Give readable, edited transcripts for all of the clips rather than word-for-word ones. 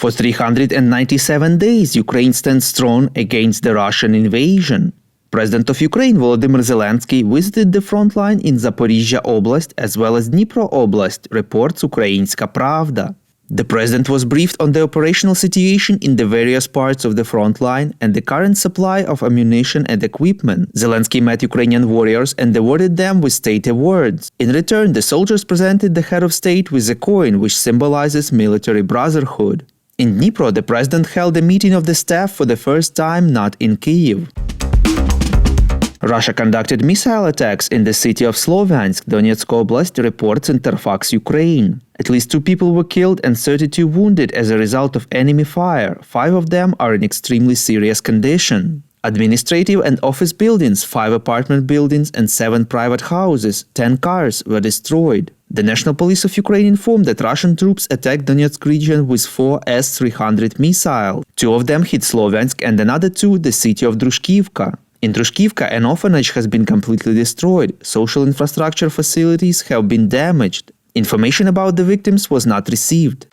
For 397 days, Ukraine stands strong against the Russian invasion. President of Ukraine Volodymyr Zelensky visited the front line in Zaporizhzhia Oblast as well as Dnipro Oblast, reports Ukrainska Pravda. The president was briefed on the operational situation in the various parts of the front line and the current supply of ammunition and equipment. Zelensky met Ukrainian warriors and awarded them with state awards. In return, the soldiers presented the head of state with a coin which symbolizes military brotherhood. In Dnipro, the president held a meeting of the staff for the first time not in Kyiv. Russia conducted missile attacks in the city of Sloviansk, Donetsk Oblast, reports Interfax Ukraine. At least 2 people were killed and 32 wounded as a result of enemy fire. 5 of them are in extremely serious condition. Administrative and office buildings, 5 apartment buildings and 7 private houses, 10 cars were destroyed. The National Police of Ukraine informed that Russian troops attacked Donetsk region with 4 S-300 missiles. 2 of them hit Sloviansk and another 2 the city of Drushkivka. In Drushkivka, an orphanage has been completely destroyed. Social infrastructure facilities have been damaged. Information about the victims was not received.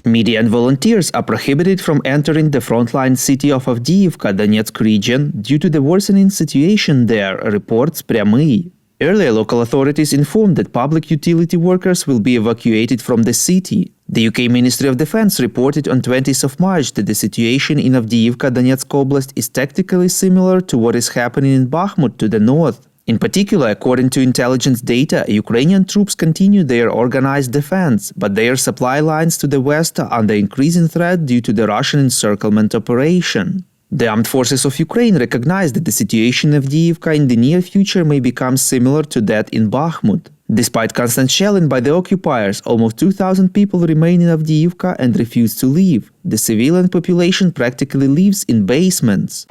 Media and volunteers are prohibited from entering the frontline city of Avdiivka, Donetsk region, due to the worsening situation there, reports Prямyi. Earlier, local authorities informed that public utility workers will be evacuated from the city. The UK Ministry of Defense reported on 20th of March that the situation in Avdiivka, Donetsk Oblast is tactically similar to what is happening in Bakhmut to the north. In particular, according to intelligence data, Ukrainian troops continue their organized defense, but their supply lines to the west are under increasing threat due to the Russian encirclement operation. The armed forces of Ukraine recognize that the situation of Avdiivka in the near future may become similar to that in Bakhmut. Despite constant shelling by the occupiers, almost 2,000 people remain in Avdiivka and refuse to leave. The civilian population practically lives in basements.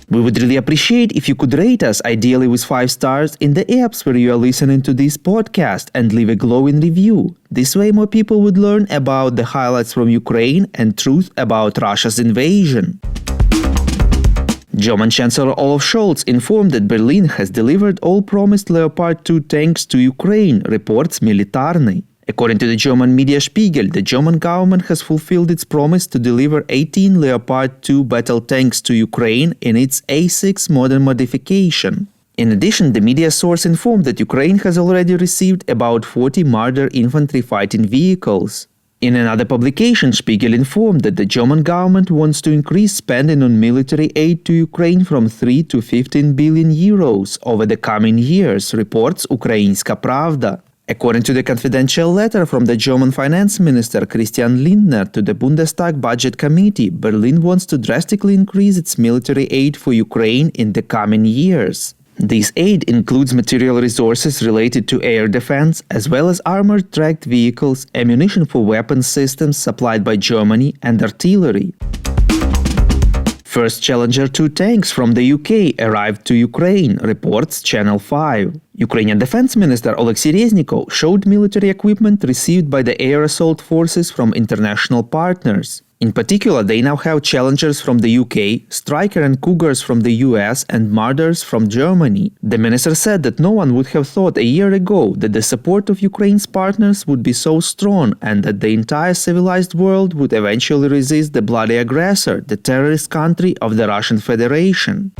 We would really appreciate if you could rate us, ideally with 5 stars, in the apps where you are listening to this podcast and leave a glowing review. This way more people would learn about the highlights from Ukraine and truth about Russia's invasion. German Chancellor Olaf Scholz informed that Berlin has delivered all promised Leopard 2 tanks to Ukraine, reports Militarny. According to the German media Spiegel, the German government has fulfilled its promise to deliver 18 Leopard 2 battle tanks to Ukraine in its A6 modern modification. In addition, the media source informed that Ukraine has already received about 40 Marder infantry fighting vehicles. In another publication, Spiegel informed that the German government wants to increase spending on military aid to Ukraine from 3 to 15 billion euros over the coming years, reports Ukrainska Pravda. According to the confidential letter from the German finance minister Christian Lindner to the Bundestag Budget Committee, Berlin wants to drastically increase its military aid for Ukraine in the coming years. This aid includes material resources related to air defense, as well as armored tracked vehicles, ammunition for weapons systems supplied by Germany, and artillery. First Challenger 2 tanks from the UK arrived to Ukraine, reports Channel 5. Ukrainian Defense Minister Oleksiy Reznikov showed military equipment received by the air assault forces from international partners. In particular, they now have Challengers from the UK, Striker and Cougars from the US, and Marders from Germany. The minister said that no one would have thought a year ago that the support of Ukraine's partners would be so strong and that the entire civilized world would eventually resist the bloody aggressor, the terrorist country of the Russian Federation.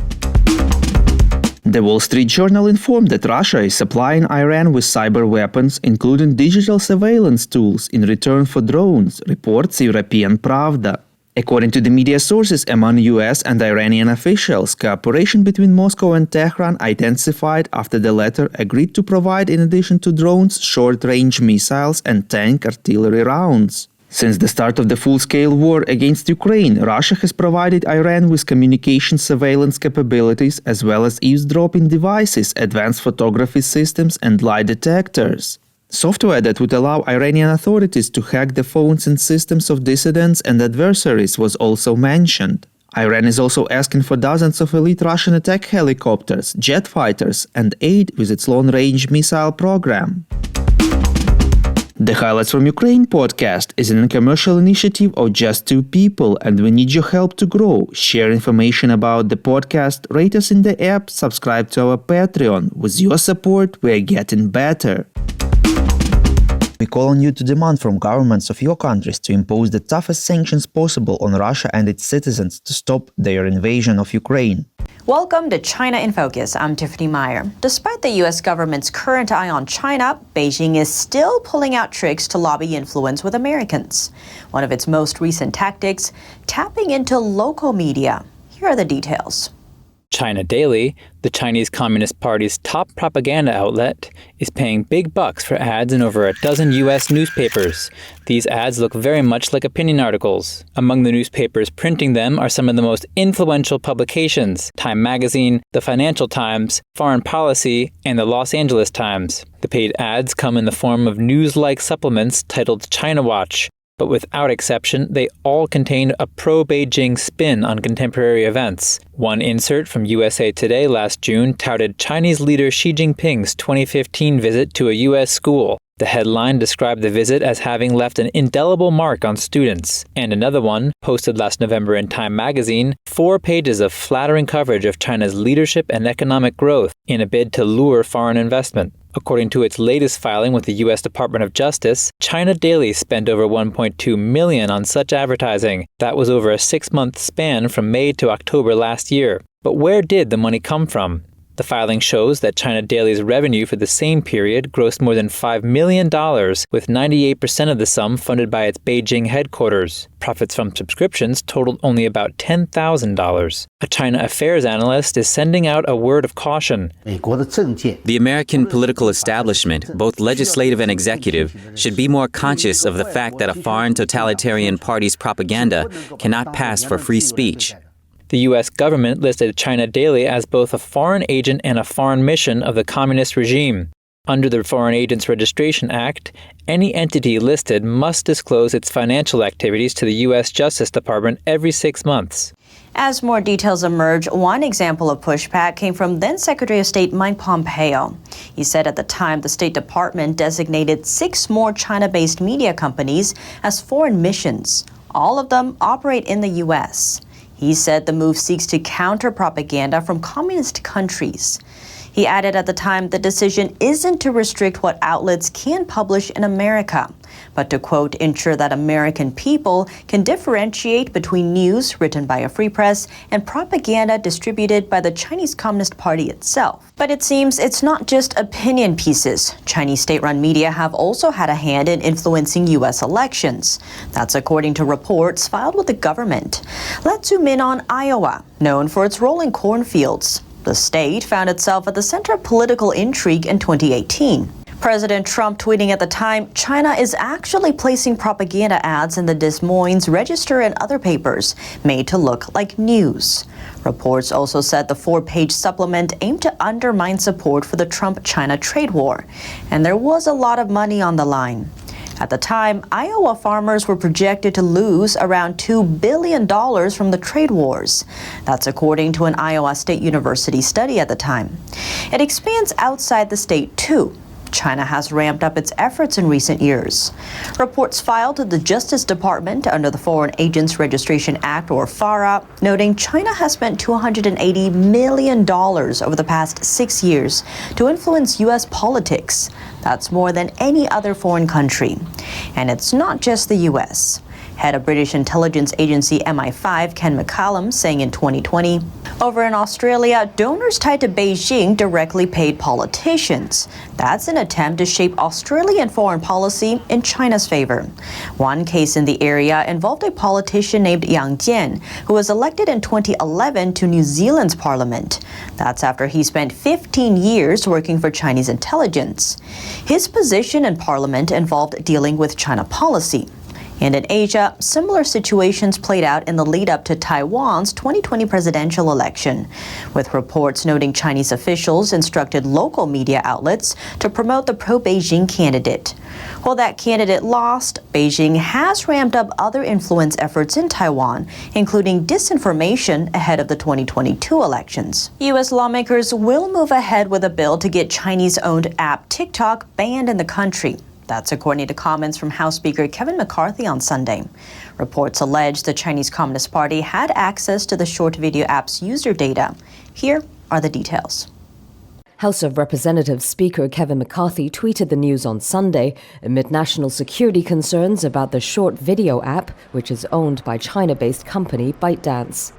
The Wall Street Journal informed that Russia is supplying Iran with cyber weapons, including digital surveillance tools, in return for drones, reports European Pravda. According to the media sources among US and Iranian officials, cooperation between Moscow and Tehran intensified after the latter agreed to provide, in addition to drones, short-range missiles and tank artillery rounds. Since the start of the full-scale war against Ukraine, Russia has provided Iran with communication surveillance capabilities as well as eavesdropping devices, advanced photography systems and lie detectors. Software that would allow Iranian authorities to hack the phones and systems of dissidents and adversaries was also mentioned. Iran is also asking for dozens of elite Russian attack helicopters, jet fighters, and aid with its long-range missile program. The Highlights from Ukraine podcast is an uncommercial initiative of just 2 people, and we need your help to grow. Share information about the podcast, rate us in the app, subscribe to our Patreon. With your support, we are getting better. We call on you to demand from governments of your countries to impose the toughest sanctions possible on Russia and its citizens to stop their invasion of Ukraine. Welcome to China in Focus. I'm Tiffany Meyer. Despite the U.S. government's current eye on China, Beijing is still pulling out tricks to lobby influence with Americans. One of its most recent tactics, tapping into local media. Here are the details. China Daily, the Chinese Communist Party's top propaganda outlet, is paying big bucks for ads in over a dozen U.S. newspapers. These ads look very much like opinion articles. Among the newspapers printing them are some of the most influential publications: Time Magazine, The Financial Times, Foreign Policy, and the Los Angeles Times. The paid ads come in the form of news-like supplements titled China Watch, but without exception, they all contained a pro-Beijing spin on contemporary events. One insert from USA Today last June touted Chinese leader Xi Jinping's 2015 visit to a U.S. school. The headline described the visit as having left an indelible mark on students. And another one, posted last November in Time Magazine, 4 pages of flattering coverage of China's leadership and economic growth in a bid to lure foreign investment. According to its latest filing with the U.S. Department of Justice, China Daily spent over $1.2 million on such advertising. That was over a 6-month span from May to October last year. But where did the money come from? The filing shows that China Daily's revenue for the same period grossed more than $5 million, with 98% of the sum funded by its Beijing headquarters. Profits from subscriptions totaled only about $10,000. A China affairs analyst is sending out a word of caution. The American political establishment, both legislative and executive, should be more conscious of the fact that a foreign totalitarian party's propaganda cannot pass for free speech. The U.S. government listed China Daily as both a foreign agent and a foreign mission of the communist regime. Under the Foreign Agents Registration Act, any entity listed must disclose its financial activities to the U.S. Justice Department every 6 months. As more details emerge, one example of pushback came from then Secretary of State Mike Pompeo. He said at the time the State Department designated 6 more China-based media companies as foreign missions. All of them operate in the U.S. He said the move seeks to counter propaganda from communist countries. He added at the time the decision isn't to restrict what outlets can publish in America, but to, quote, ensure that American people can differentiate between news written by a free press and propaganda distributed by the Chinese Communist Party itself. But it seems it's not just opinion pieces. Chinese state-run media have also had a hand in influencing U.S. elections. That's according to reports filed with the government. Let's zoom in on Iowa, known for its rolling cornfields. The state found itself at the center of political intrigue in 2018. President Trump tweeting at the time, China is actually placing propaganda ads in the Des Moines Register and other papers, made to look like news. Reports also said the 4-page supplement aimed to undermine support for the Trump-China trade war. And there was a lot of money on the line. At the time, Iowa farmers were projected to lose around $2 billion from the trade wars. That's according to an Iowa State University study at the time. It expands outside the state, too. China has ramped up its efforts in recent years. Reports filed to the Justice Department under the Foreign Agents Registration Act, or FARA, noting China has spent $280 million over the past 6 years to influence U.S. politics. That's more than any other foreign country. And it's not just the U.S. Head of British intelligence agency MI5, Ken McCallum, saying in 2020, over in Australia, donors tied to Beijing directly paid politicians. That's an attempt to shape Australian foreign policy in China's favor. One case in the area involved a politician named Yang Jian, who was elected in 2011 to New Zealand's parliament. That's after he spent 15 years working for Chinese intelligence. His position in parliament involved dealing with China policy. And in Asia, similar situations played out in the lead-up to Taiwan's 2020 presidential election, with reports noting Chinese officials instructed local media outlets to promote the pro-Beijing candidate. While that candidate lost, Beijing has ramped up other influence efforts in Taiwan, including disinformation ahead of the 2022 elections. U.S. lawmakers will move ahead with a bill to get Chinese-owned app TikTok banned in the country. That's according to comments from House Speaker Kevin McCarthy on Sunday. Reports allege the Chinese Communist Party had access to the short video app's user data. Here are the details. House of Representatives Speaker Kevin McCarthy tweeted the news on Sunday amid national security concerns about the short video app, which is owned by China-based company ByteDance.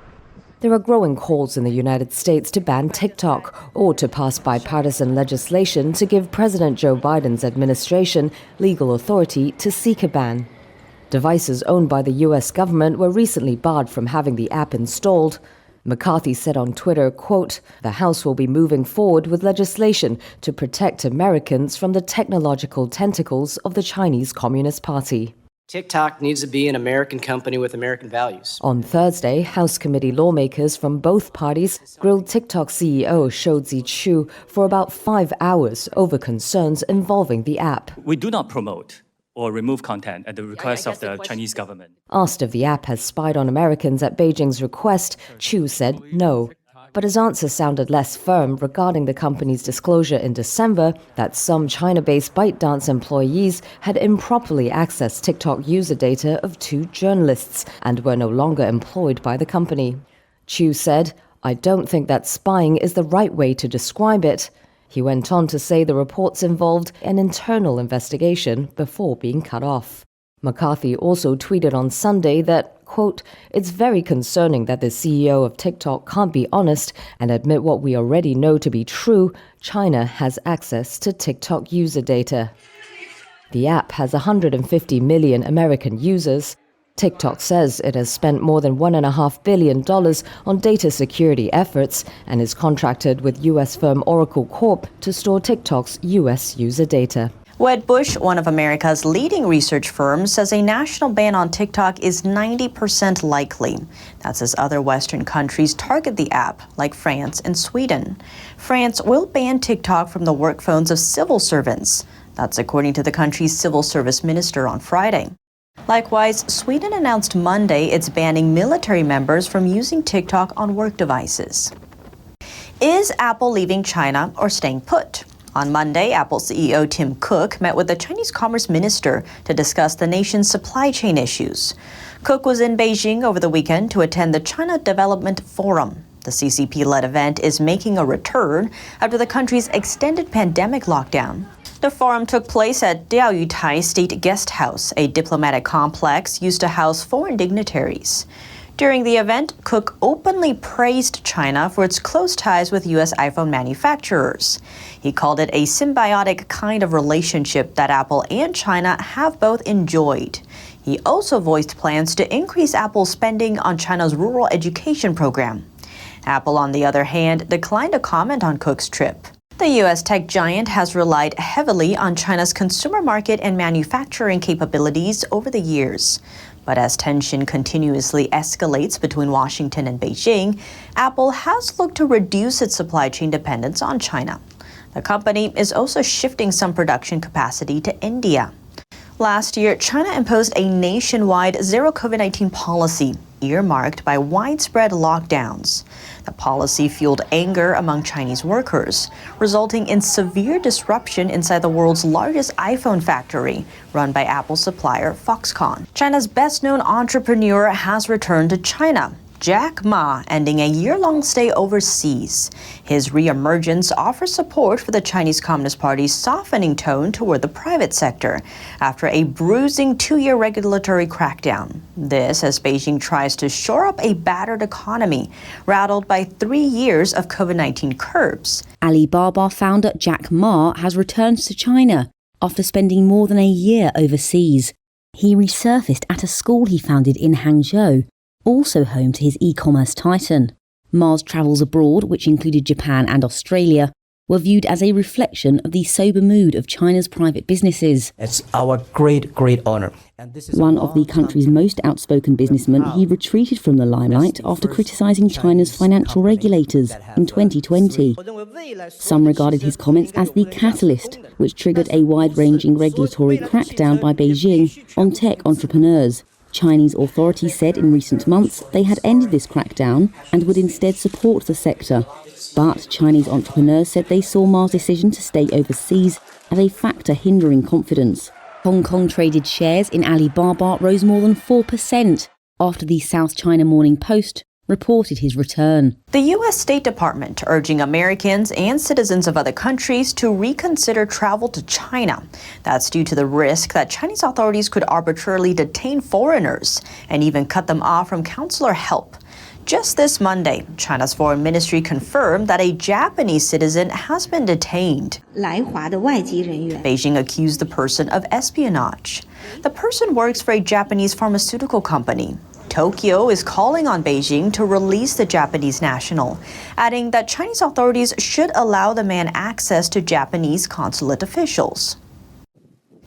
There are growing calls in the United States to ban TikTok or to pass bipartisan legislation to give President Joe Biden's administration legal authority to seek a ban. Devices owned by the U.S. government were recently barred from having the app installed. McCarthy said on Twitter, quote, "The House will be moving forward with legislation to protect Americans from the technological tentacles of the Chinese Communist Party." TikTok needs to be an American company with American values. On Thursday, House committee lawmakers from both parties grilled TikTok CEO Shou Zi-Chew for about 5 hours over concerns involving the app. We do not promote or remove content at the request of the Chinese government. Asked if the app has spied on Americans at Beijing's request, Chew said no. But his answer sounded less firm regarding the company's disclosure in December that some China-based ByteDance employees had improperly accessed TikTok user data of 2 journalists and were no longer employed by the company. Chew said, "I don't think that spying is the right way to describe it." He went on to say the reports involved an internal investigation before being cut off. McCarthy also tweeted on Sunday that, quote, "It's very concerning that the CEO of TikTok can't be honest and admit what we already know to be true. China has access to TikTok user data." The app has 150 million American users. TikTok says it has spent more than $1.5 billion on data security efforts and is contracted with U.S. firm Oracle Corp to store TikTok's U.S. user data. Wedbush, one of America's leading research firms, says a national ban on TikTok is 90% likely. That's as other Western countries target the app, like France and Sweden. France will ban TikTok from the work phones of civil servants. That's according to the country's civil service minister on Friday. Likewise, Sweden announced Monday it's banning military members from using TikTok on work devices. Is Apple leaving China or staying put? On Monday, Apple CEO Tim Cook met with the Chinese Commerce Minister to discuss the nation's supply chain issues. Cook was in Beijing over the weekend to attend the China Development Forum. The CCP-led event is making a return after the country's extended pandemic lockdown. The forum took place at Diaoyutai State Guest House, a diplomatic complex used to house foreign dignitaries. During the event, Cook openly praised China for its close ties with U.S. iPhone manufacturers. He called it a symbiotic kind of relationship that Apple and China have both enjoyed. He also voiced plans to increase Apple's spending on China's rural education program. Apple, on the other hand, declined to comment on Cook's trip. The U.S. tech giant has relied heavily on China's consumer market and manufacturing capabilities over the years. But as tension continuously escalates between Washington and Beijing, Apple has looked to reduce its supply chain dependence on China. The company is also shifting some production capacity to India. Last year, China imposed a nationwide zero COVID-19 policy, earmarked by widespread lockdowns. The policy fueled anger among Chinese workers, resulting in severe disruption inside the world's largest iPhone factory, run by Apple supplier Foxconn. China's best-known entrepreneur has returned to China, Jack Ma, ending a year-long stay overseas. His re-emergence offers support for the Chinese Communist Party's softening tone toward the private sector after a bruising 2-year regulatory crackdown. This as Beijing tries to shore up a battered economy, rattled by 3 years of COVID-19 curbs. Alibaba founder Jack Ma has returned to China after spending more than a year overseas. He resurfaced at a school he founded in Hangzhou, also home to his e-commerce titan. Ma's travels abroad, which included Japan and Australia, were viewed as a reflection of the sober mood of China's private businesses. It's our great honor. And this is one of the country's most outspoken businessmen, he retreated from the limelight after criticizing China's financial regulators in 2020. Some regarded his comments as the catalyst, which triggered a wide-ranging regulatory crackdown by Beijing on tech entrepreneurs. Chinese authorities said in recent months they had ended this crackdown and would instead support the sector. But Chinese entrepreneurs said they saw Ma's decision to stay overseas as a factor hindering confidence. Hong Kong traded shares in Alibaba rose more than 4% after the South China Morning Post reported his return. The U.S. State Department urging Americans and citizens of other countries to reconsider travel to China. That's due to the risk that Chinese authorities could arbitrarily detain foreigners and even cut them off from consular help. Just this Monday, China's foreign ministry confirmed that a Japanese citizen has been detained. Beijing accused the person of espionage. The person works for a Japanese pharmaceutical company. Tokyo is calling on Beijing to release the Japanese national, adding that Chinese authorities should allow the man access to Japanese consulate officials.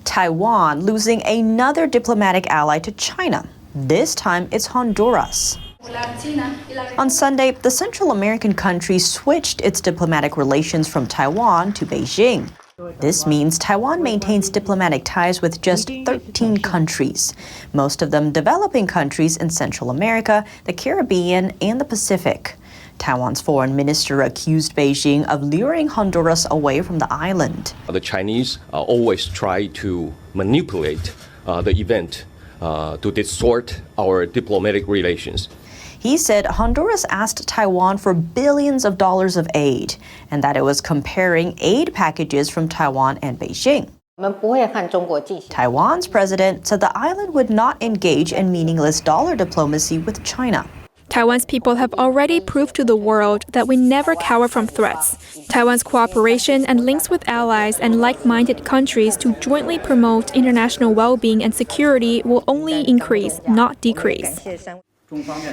Taiwan losing another diplomatic ally to China. This time it's Honduras. On Sunday, the Central American country switched its diplomatic relations from Taiwan to Beijing. This means Taiwan maintains diplomatic ties with just 13 countries, most of them developing countries in Central America, the Caribbean, and the Pacific. Taiwan's foreign minister accused Beijing of luring Honduras away from the island. The Chinese always try to manipulate the event to distort our diplomatic relations. He said Honduras asked Taiwan for billions of dollars of aid and that it was comparing aid packages from Taiwan and Beijing. Taiwan's president said the island would not engage in meaningless dollar diplomacy with China. Taiwan's people have already proved to the world that we never cower from threats. Taiwan's cooperation and links with allies and like-minded countries to jointly promote international well-being and security will only increase, not decrease.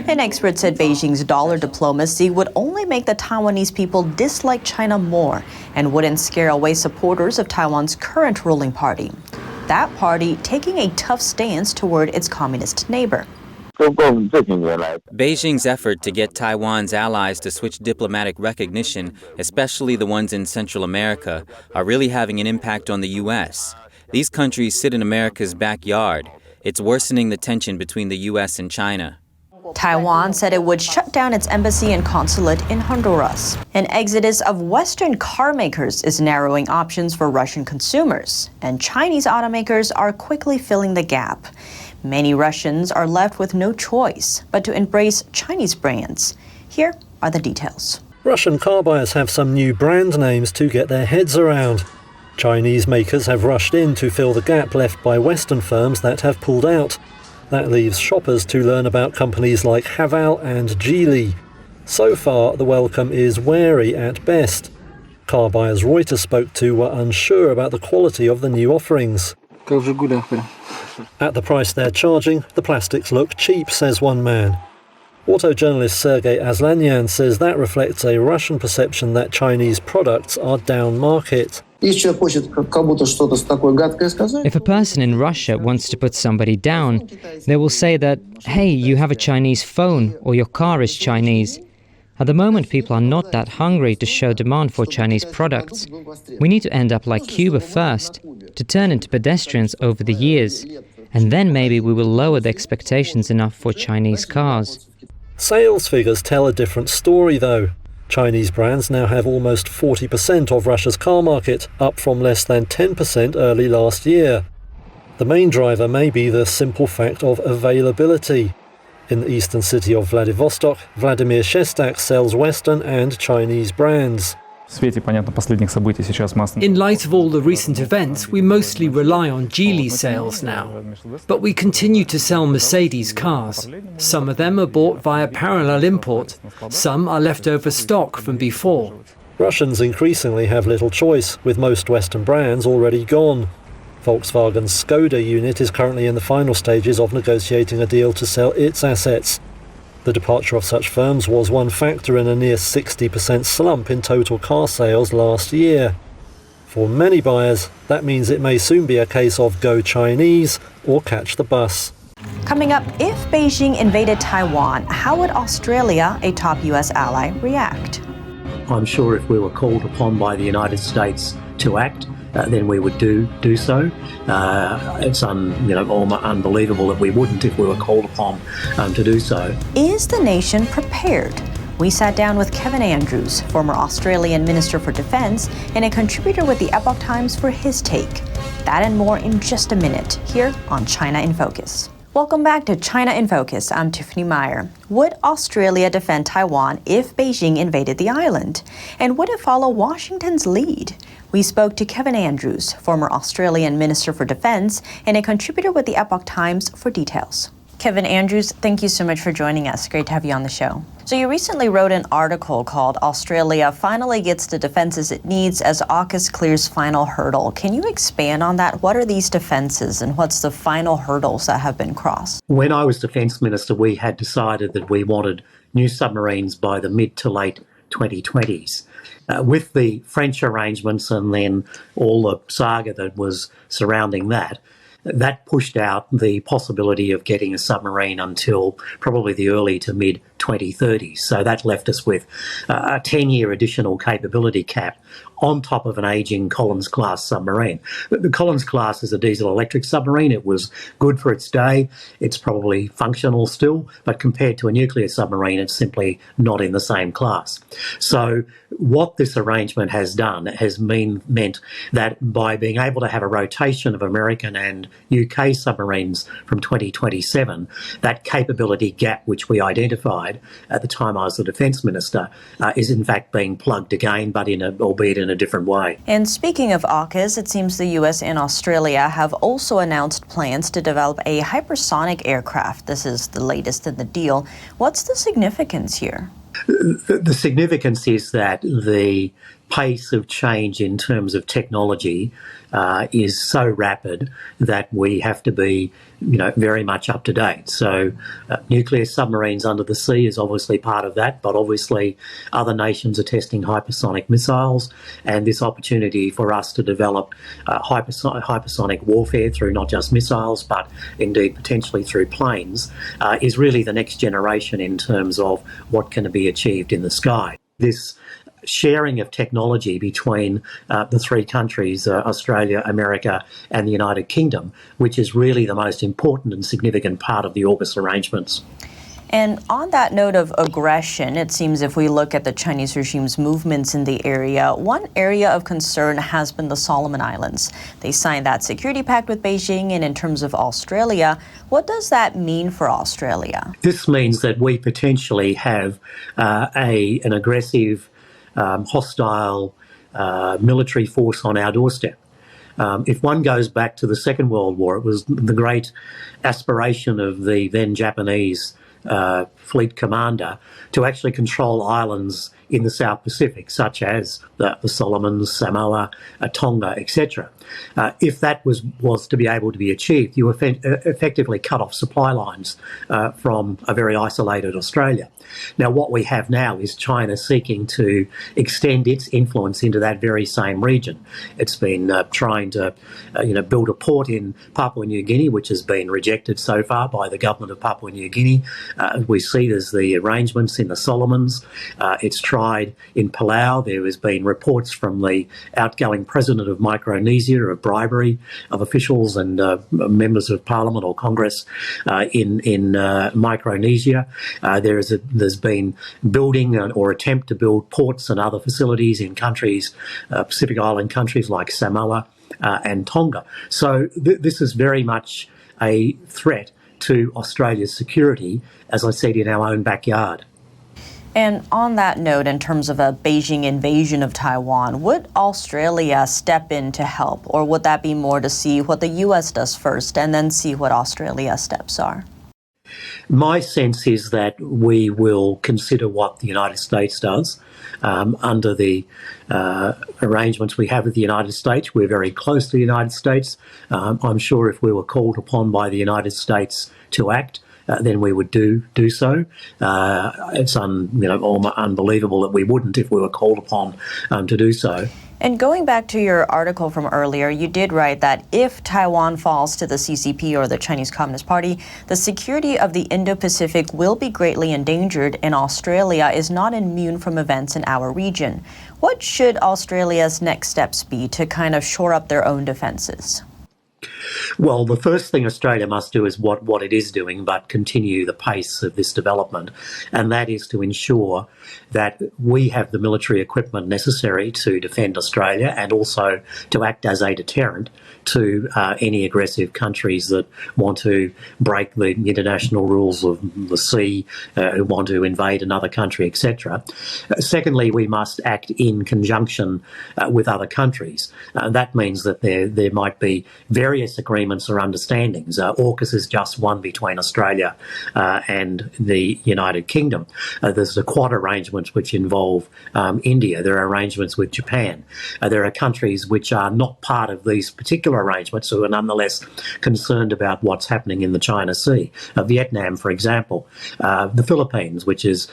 An expert said Beijing's dollar diplomacy would only make the Taiwanese people dislike China more and wouldn't scare away supporters of Taiwan's current ruling party. That party taking a tough stance toward its communist neighbor. Beijing's effort to get Taiwan's allies to switch diplomatic recognition, especially the ones in Central America, are really having an impact on the U.S. These countries sit in America's backyard. It's worsening the tension between the U.S. and China. Taiwan said it would shut down its embassy and consulate in Honduras. An exodus of Western car makers is narrowing options for Russian consumers, and Chinese automakers are quickly filling the gap. Many Russians are left with no choice but to embrace Chinese brands. Here are the details. Russian car buyers have some new brand names to get their heads around. Chinese makers have rushed in to fill the gap left by Western firms that have pulled out. That leaves shoppers to learn about companies like Haval and Geely. So far, the welcome is wary at best. Car buyers Reuters spoke to were unsure about the quality of the new offerings. At the price they're charging, the plastics look cheap, says one man. Auto journalist Sergei Aslanyan says that reflects a Russian perception that Chinese products are down market. If a person in Russia wants to put somebody down, they will say that, hey, you have a Chinese phone or your car is Chinese. At the moment, people are not that hungry to show demand for Chinese products. We need to end up like Cuba first, to turn into pedestrians over the years, and then maybe we will lower the expectations enough for Chinese cars. Sales figures tell a different story, though. Chinese brands now have almost 40% of Russia's car market, up from less than 10% early last year. The main driver may be the simple fact of availability. In the eastern city of Vladivostok, Vladimir Shestak sells Western and Chinese brands. In light of all the recent events, we mostly rely on Geely sales now. But we continue to sell Mercedes cars. Some of them are bought via parallel import. Some are leftover stock from before. Russians increasingly have little choice, with most Western brands already gone. Volkswagen's Skoda unit is currently in the final stages of negotiating a deal to sell its assets. The departure of such firms was one factor in a near 60% slump in total car sales last year. For many buyers, that means it may soon be a case of go Chinese or catch the bus. Coming up, if Beijing invaded Taiwan, how would Australia, a top U.S. ally, react? I'm sure if we were called upon by the United States to act, then we would do so. It's almost unbelievable that we wouldn't if we were called upon to do so. Is the nation prepared? We sat down with Kevin Andrews, former Australian Minister for Defence and a contributor with the Epoch Times, for his take. That and more in just a minute, here on China in Focus. Welcome back to China in Focus. I'm Tiffany Meyer. Would Australia defend Taiwan if Beijing invaded the island? And would it follow Washington's lead? We spoke to Kevin Andrews, former Australian Minister for Defense and a contributor with the Epoch Times, for details. Kevin Andrews, thank you so much for joining us. Great to have you on the show. So you recently wrote an article called "Australia Finally Gets the Defenses It Needs as AUKUS Clears Final Hurdle." Can you expand on that? What are these defenses and what's the final hurdles that have been crossed? When I was Defence Minister, we had decided that we wanted new submarines by the mid to late 2020s. With the French arrangements and then all the saga that was surrounding that pushed out the possibility of getting a submarine until probably the early to mid 2030s. So that left us with a 10-year additional capability cap on top of an ageing Collins-class submarine. The Collins-class is a diesel-electric submarine. It was good for its day. It's probably functional still, but compared to a nuclear submarine, it's simply not in the same class. So what this arrangement has done has meant that by being able to have a rotation of American and UK submarines from 2027, that capability gap which we identified at the time I was the Defence Minister is in fact being plugged again, but albeit in a different way. And speaking of AUKUS, it seems the US and Australia have also announced plans to develop a hypersonic aircraft. This is the latest in the deal. What's the significance here? The significance is that the pace of change in terms of technology is so rapid that we have to be, very much up to date. So nuclear submarines under the sea is obviously part of that, but obviously other nations are testing hypersonic missiles, and this opportunity for us to develop hypersonic warfare through not just missiles, but indeed potentially through planes, is really the next generation in terms of what can be achieved in the sky. This sharing of technology between the three countries, Australia, America and the United Kingdom, which is really the most important and significant part of the AUKUS arrangements. And on that note of aggression, it seems if we look at the Chinese regime's movements in the area, one area of concern has been the Solomon Islands. They signed that security pact with Beijing, and in terms of Australia, what does that mean for Australia? This means that we potentially have an aggressive, hostile military force on our doorstep. If one goes back to the Second World War, it was the great aspiration of the then Japanese fleet commander to actually control islands in the South Pacific, such as the Solomons, Samoa, Tonga, etc. If that was to be able to be achieved, you effectively cut off supply lines from a very isolated Australia. Now, what we have now is China seeking to extend its influence into that very same region. It's been trying to, build a port in Papua New Guinea, which has been rejected so far by the government of Papua New Guinea. We see there's the arrangements in the Solomons. It's tried in Palau. There has been reports from the outgoing president of Micronesia of bribery of officials and members of Parliament or Congress in Micronesia. There's been building or attempt to build ports and other facilities in countries, Pacific Island countries like Samoa and Tonga. So this is very much a threat to Australia's security, as I said, in our own backyard. And on that note, in terms of a Beijing invasion of Taiwan, would Australia step in to help, or would that be more to see what the U.S. does first and then see what Australia's steps are? My sense is that we will consider what the United States does. Under the arrangements we have with the United States, we're very close to the United States. I'm sure if we were called upon by the United States to act, then we would do so. It's unbelievable that we wouldn't if we were called upon to do so. And going back to your article from earlier, you did write that if Taiwan falls to the CCP or the Chinese Communist Party, the security of the Indo-Pacific will be greatly endangered, and Australia is not immune from events in our region. What should Australia's next steps be to kind of shore up their own defenses? Well, the first thing Australia must do is what it is doing, but continue the pace of this development, and that is to ensure that we have the military equipment necessary to defend Australia and also to act as a deterrent to any aggressive countries that want to break the international rules of the sea, who want to invade another country, etc. Secondly, we must act in conjunction with other countries. That means that there might be various agreements or understandings. AUKUS is just one between Australia and the United Kingdom. There's the Quad arrangements which involve India. There are arrangements with Japan. There are countries which are not part of these particular arrangements who are nonetheless concerned about what's happening in the China Sea. Vietnam, for example. The Philippines, which is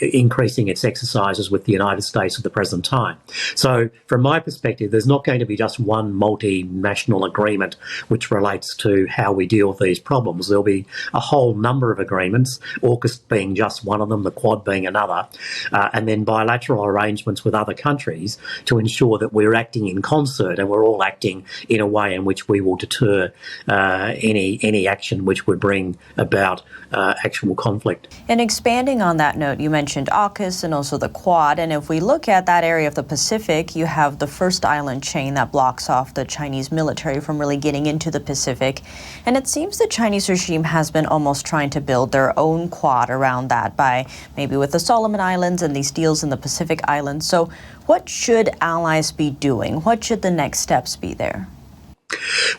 increasing its exercises with the United States at the present time. So from my perspective, there's not going to be just one multinational agreement which relates to how we deal with these problems. There'll be a whole number of agreements, AUKUS being just one of them, the Quad being another, and then bilateral arrangements with other countries to ensure that we're acting in concert and we're all acting in a way in which we will deter any action which would bring about actual conflict. And expanding on that note, you mentioned AUKUS and also the Quad, and if we look at that area of the Pacific, you have the first island chain that blocks off the Chinese military from really getting into the Pacific, and it seems the Chinese regime has been almost trying to build their own Quad around that by maybe with the Solomon Islands and these deals in the Pacific Islands. So what should allies be doing? What should the next steps be there?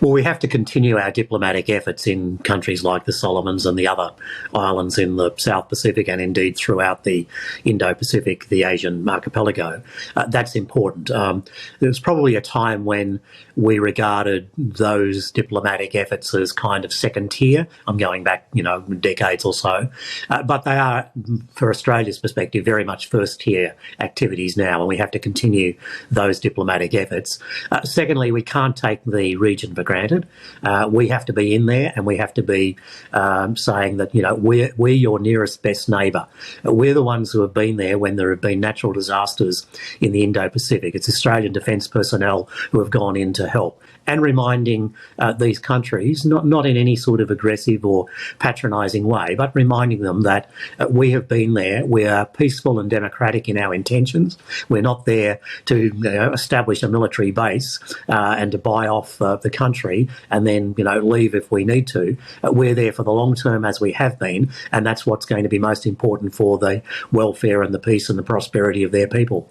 Well, we have to continue our diplomatic efforts in countries like the Solomons and the other islands in the South Pacific and indeed throughout the Indo-Pacific, the Asian archipelago. That's important. There was probably a time when we regarded those diplomatic efforts as kind of second tier. I'm going back, decades or so. But they are, for Australia's perspective, very much first tier activities now, and we have to continue those diplomatic efforts. Secondly, we can't take the region for granted. We have to be in there, and we have to be saying that we're your nearest best neighbour. We're the ones who have been there when there have been natural disasters in the Indo-Pacific. It's Australian defence personnel who have gone in to help, and reminding these countries, not in any sort of aggressive or patronising way, but reminding them that we have been there. We are peaceful and democratic in our intentions. We're not there to establish a military base and to buy off the country and then leave if we need to. We're there for the long term, as we have been, and that's what's going to be most important for the welfare and the peace and the prosperity of their people.